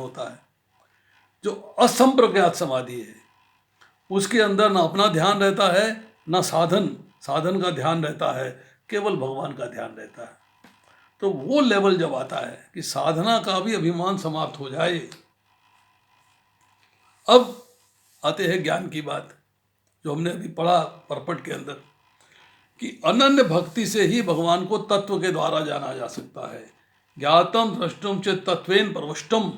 होता है। जो असंप्रज्ञात समाधि है उसके अंदर ना अपना ध्यान रहता है, ना साधन का ध्यान रहता है, केवल भगवान का ध्यान रहता है। तो वो लेवल जब आता है कि साधना का भी अभिमान समाप्त हो जाए, अब आते हैं ज्ञान की बात, जो हमने अभी पढ़ा परपट के अंदर, कि अनन्य भक्ति से ही भगवान को तत्व के द्वारा जाना जा सकता है। ज्ञातम द्रष्टुम च तत्वेन प्रविष्टम,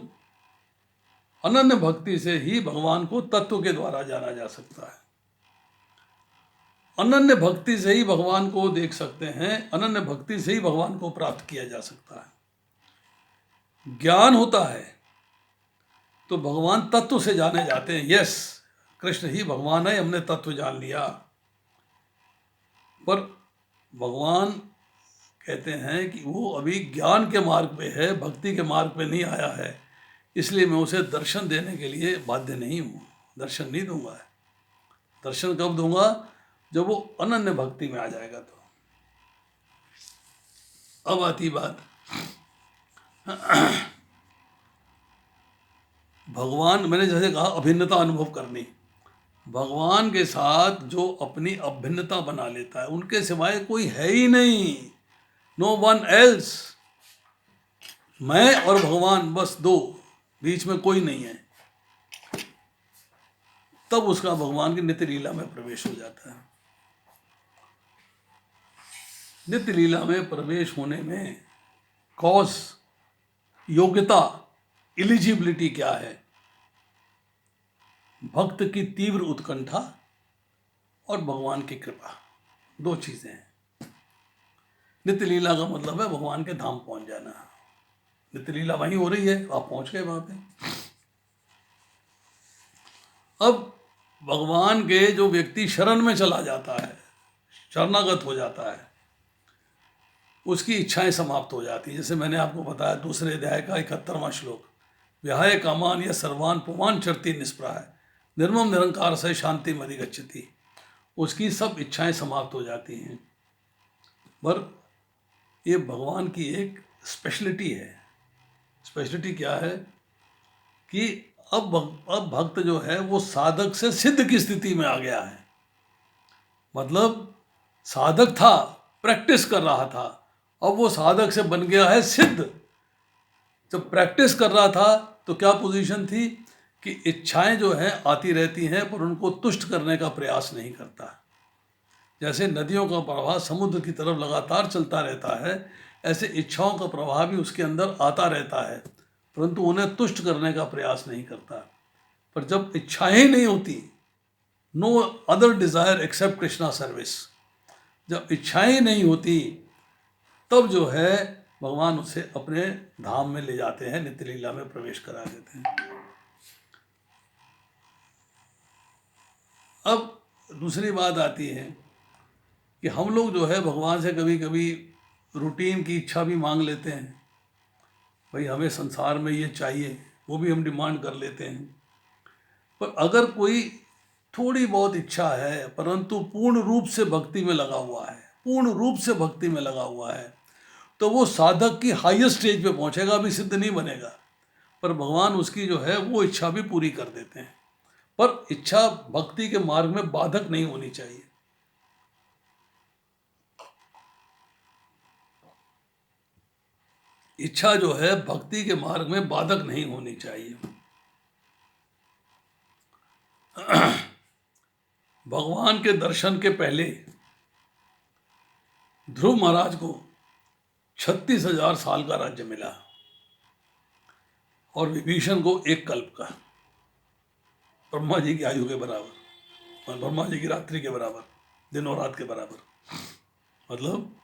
अनन्य भक्ति से ही भगवान को तत्व के द्वारा जाना जा सकता है। अनन्य भक्ति से ही भगवान को देख सकते हैं, अनन्य भक्ति से ही भगवान को प्राप्त किया जा सकता है। ज्ञान होता है तो भगवान तत्व से जाने जाते हैं। यस, कृष्ण ही भगवान है, हमने तत्व जान लिया। पर भगवान कहते हैं कि वो अभी ज्ञान के मार्ग पे है, भक्ति के मार्ग पे नहीं आया है, इसलिए मैं उसे दर्शन देने के लिए बाध्य नहीं हूँ, दर्शन नहीं दूंगा। दर्शन कब दूंगा? जब वो अनन्य भक्ति में आ जाएगा। तो अब आती बात, भगवान, मैंने जैसे कहा अभिन्नता अनुभव करनी, भगवान के साथ जो अपनी अभिन्नता बना लेता है, उनके सिवाय कोई है ही नहीं, नो वन एल्स। मैं और भगवान बस दो, बीच में कोई नहीं है। तब उसका भगवान की नित्य लीला में प्रवेश हो जाता है। नित्य लीला में प्रवेश होने में कॉज, योग्यता, एलिजिबिलिटी क्या है? भक्त की तीव्र उत्कंठा और भगवान की कृपा, दो चीजें हैं। नित्य लीला का मतलब है भगवान के धाम पहुंच जाना। नित्य लीला वहीं हो रही है, आप पहुंच गए वहां पे। अब भगवान के जो व्यक्ति शरण में चला जाता है, शरणागत हो जाता है, उसकी इच्छाएं समाप्त हो जाती है। जैसे मैंने आपको बताया दूसरे अध्याय का 71वां श्लोक, विहाय कामान या सर्वान पुमान चरती निष्प्राय निर्मम निरंकार से शांति मधिगच्छति, उसकी सब इच्छाएं समाप्त हो जाती हैं। पर ये भगवान की एक स्पेशलिटी है। स्पेशलिटी क्या है? कि अब भक्त जो है वो साधक से सिद्ध की स्थिति में आ गया है। मतलब साधक था, प्रैक्टिस कर रहा था, अब वो साधक से बन गया है सिद्ध। जब प्रैक्टिस कर रहा था तो क्या पोजीशन थी कि इच्छाएं जो हैं आती रहती हैं, पर उनको तुष्ट करने का प्रयास नहीं करता। जैसे नदियों का प्रवाह समुद्र की तरफ लगातार चलता रहता है, ऐसे इच्छाओं का प्रवाह भी उसके अंदर आता रहता है, परंतु उन्हें तुष्ट करने का प्रयास नहीं करता। पर जब इच्छाएं ही नहीं होती, no other desire except Krishna service, जब इच्छाएं नहीं होती, तब जो है भगवान उसे अपने धाम में ले जाते हैं, नित्य लीला में प्रवेश करा देते हैं। अब दूसरी बात आती है कि हम लोग जो है भगवान से कभी कभी रूटीन की इच्छा भी मांग लेते हैं, भाई हमें संसार में ये चाहिए, वो भी हम डिमांड कर लेते हैं। पर अगर कोई थोड़ी बहुत इच्छा है, परंतु पूर्ण रूप से भक्ति में लगा हुआ है, पूर्ण रूप से भक्ति में लगा हुआ है, तो वो साधक की हाईएस्ट स्टेज पे पहुंचेगा, अभी सिद्ध नहीं बनेगा, पर भगवान उसकी जो है वो इच्छा भी पूरी कर देते हैं। पर इच्छा भक्ति के मार्ग में बाधक नहीं होनी चाहिए। इच्छा जो है भक्ति के मार्ग में बाधक नहीं होनी चाहिए। भगवान के दर्शन के पहले ध्रुव महाराज को 36,000 साल का राज्य मिला और विभीषण को एक कल्प का, ब्रह्मा जी की आयु के बराबर और ब्रह्मा जी की रात्रि के बराबर, दिन और रात के बराबर, मतलब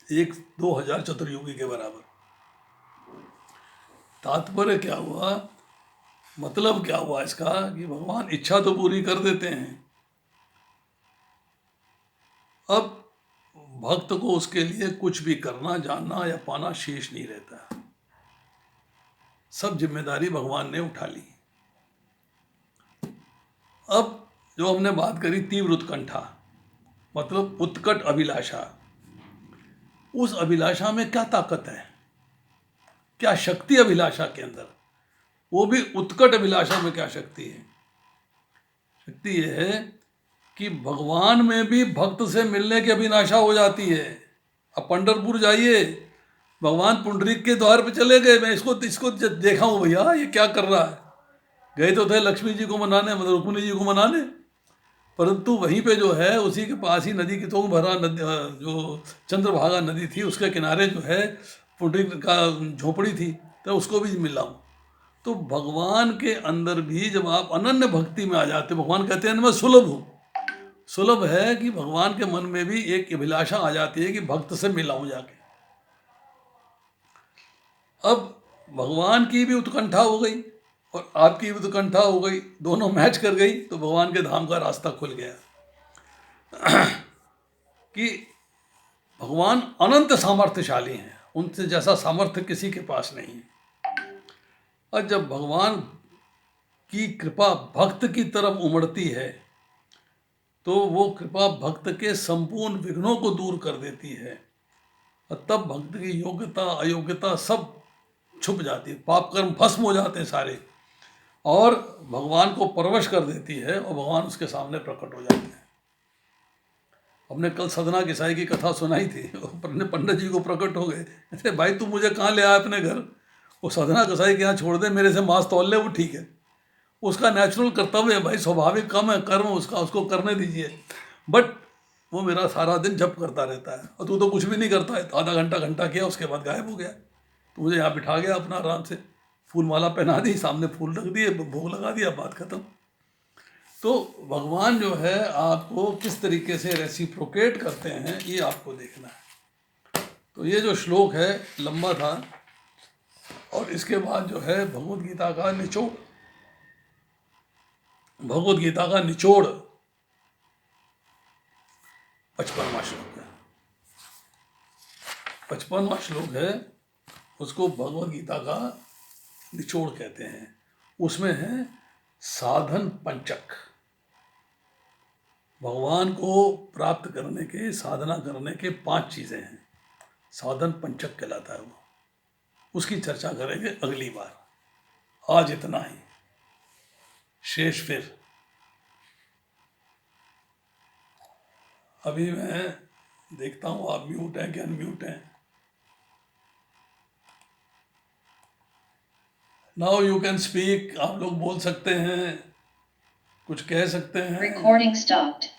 1-2,000 चतुर्युगी के बराबर। तात्पर्य क्या हुआ, मतलब क्या हुआ इसका, कि भगवान इच्छा तो पूरी कर देते हैं, अब भक्त को उसके लिए कुछ भी करना, जानना या पाना शेष नहीं रहता। सब जिम्मेदारी भगवान ने उठा ली। अब जो हमने बात करी तीव्र उत्कंठा, मतलब उत्कट अभिलाषा, उस अभिलाषा में क्या ताकत है, क्या शक्ति अभिलाषा के अंदर? वो भी उत्कट अभिलाषा में क्या शक्ति है? शक्ति ये है कि भगवान में भी भक्त से मिलने की अभिलाषा हो जाती है। अब पंढरपुर जाइए, भगवान पुंडरीक के द्वार पे चले गए, मैं इसको इसको देखा हूँ भैया ये क्या कर रहा है। गए तो थे लक्ष्मी जी को मनाने, मतलब रुक्मिणी जी को मनाने, परंतु वहीं पे जो है उसी के पास ही नदी की तुंगभद्रा नदी, जो चंद्रभागा नदी थी उसके किनारे जो है पुंडरीक का झोपड़ी थी, तो उसको भी मिला हूँ। तो भगवान के अंदर भी जब आप अनन्य भक्ति में आ जाते, भगवान कहते हैं मैं सुलभ हूँ। सुलभ है कि भगवान के मन में भी एक अभिलाषा आ जाती है कि भक्त से मिलाऊं जाके। अब भगवान की भी उत्कंठा हो गई और आपकी भी उत्कंठा हो गई, दोनों मैच कर गई, तो भगवान के धाम का रास्ता खुल गया कि भगवान अनंत सामर्थ्यशाली हैं, उनसे जैसा सामर्थ्य किसी के पास नहीं है। और जब भगवान की कृपा भक्त की तरफ उमड़ती है तो वो कृपा भक्त के संपूर्ण विघ्नों को दूर कर देती है, और तब भक्त की योग्यता अयोग्यता सब छुप जाती है, पाप कर्म भस्म हो जाते हैं सारे, और भगवान को परवश कर देती है और भगवान उसके सामने प्रकट हो जाते हैं। हमने कल सदना किसाई की कथा सुनाई थी, पंडित जी को प्रकट हो गए, अरे भाई तू मुझे कहाँ ले आया अपने घर, वो सदना कसाई के यहाँ छोड़ दे, मेरे से मांस तौल ले, वो ठीक है, उसका नेचुरल कर्तव्य है भाई, स्वाभाविक कम है कर्म उसका, उसको करने दीजिए। बट वो मेरा सारा दिन जप करता रहता है और तू तो कुछ भी नहीं करता है, आधा घंटा घंटा किया उसके बाद गायब हो गया। तो मुझे यहाँ बिठा गया अपना, आराम से फूल माला पहना दी, सामने फूल रख दिए, भोग लगा दिया, बात खत्म। तो भगवान जो है आपको किस तरीके से रेसिप्रोकेट करते हैं ये आपको देखना है। तो ये जो श्लोक है लंबा था, और इसके बाद जो है भगवद गीता का निचोड़, भगवद गीता का निचोड़ 55वां श्लोक है। 55वां श्लोक है, उसको भगवद गीता का निचोड़ कहते हैं। उसमें है साधन पंचक, भगवान को प्राप्त करने के, साधना करने के 5 चीज़ें हैं, साधन पंचक कहलाता है वो। उसकी चर्चा करेंगे अगली बार। आज इतना ही, शेष फिर। अभी मैं देखता हूँ आप म्यूट हैं कि अनम्यूट हैं। नाउ यू कैन स्पीक, आप लोग बोल सकते हैं, कुछ कह सकते हैं। Recording stopped.